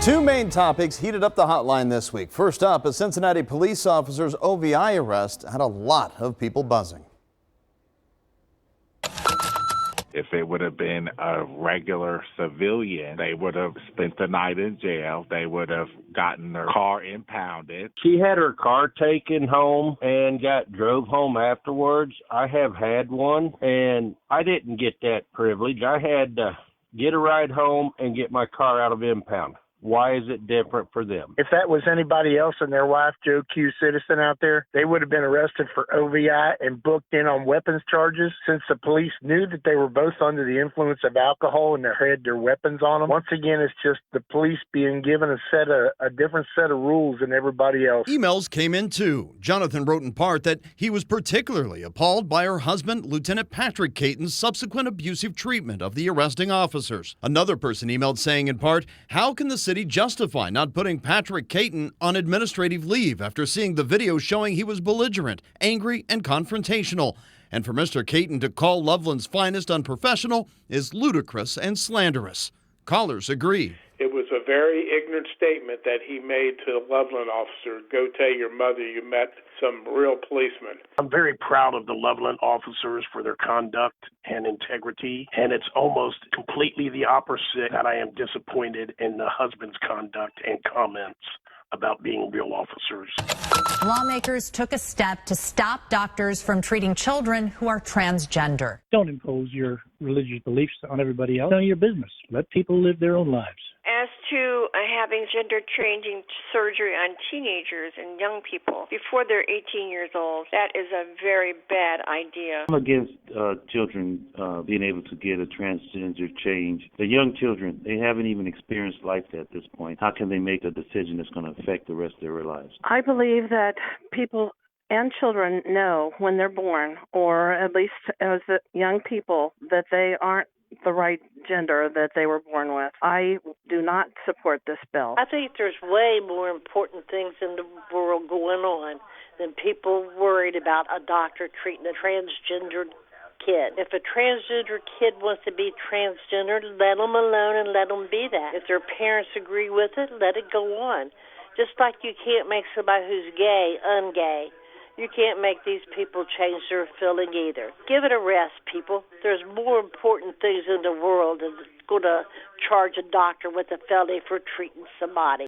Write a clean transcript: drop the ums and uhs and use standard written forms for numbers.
Two main topics heated up the hotline this week. First up, a Cincinnati police officer's OVI arrest had a lot of people buzzing. If it would have been a regular civilian, they would have spent the night in jail. They would have gotten their car impounded. She had her car taken home and drove home afterwards. I have had one, and I didn't get that privilege. I had to get a ride home and get my car out of impound. Why is it different for them? If that was anybody else and their wife, Joe Q. Citizen out there, they would have been arrested for OVI and booked in on weapons charges. Since the police knew that they were both under the influence of alcohol and they had their weapons on them. Once again, it's just the police being given a different set of rules than everybody else. Emails came in too. Jonathan wrote in part that he was particularly appalled by her husband, Lieutenant Patrick Caton's subsequent abusive treatment of the arresting officers. Another person emailed saying in part, how can the city justify not putting Patrick Caton on administrative leave after seeing the video showing he was belligerent, angry, and confrontational? And for Mr. Caton to call Loveland's finest unprofessional is ludicrous and slanderous. Callers agree. It was a very ignorant statement that he made to the Loveland officer. Go tell your mother you met some real policemen. I'm very proud of the Loveland officers for their conduct and integrity, and it's almost completely the opposite that I am disappointed in the husband's conduct and comments about being real officers. Lawmakers took a step to stop doctors from treating children who are transgender. Don't impose your religious beliefs on everybody else. None of your business. Let people live their own lives. As to having gender-changing surgery on teenagers and young people before they're 18 years old, that is a very bad idea. I'm against children being able to get a transgender change. The young children, they haven't even experienced life at this point. How can they make a decision that's going to affect the rest of their lives? I believe that people and children know when they're born, or at least as young people, that they aren't the right gender that they were born with. I do not support this bill. I think there's way more important things in the world going on than people worried about a doctor treating a transgender kid. If a transgender kid wants to be transgender, let them alone and let them be that. If their parents agree with it, let it go on. Just like you can't make somebody who's gay ungay. You can't make these people change their feeling either. Give it a rest, people. There's more important things in the world than going to charge a doctor with a felony for treating somebody.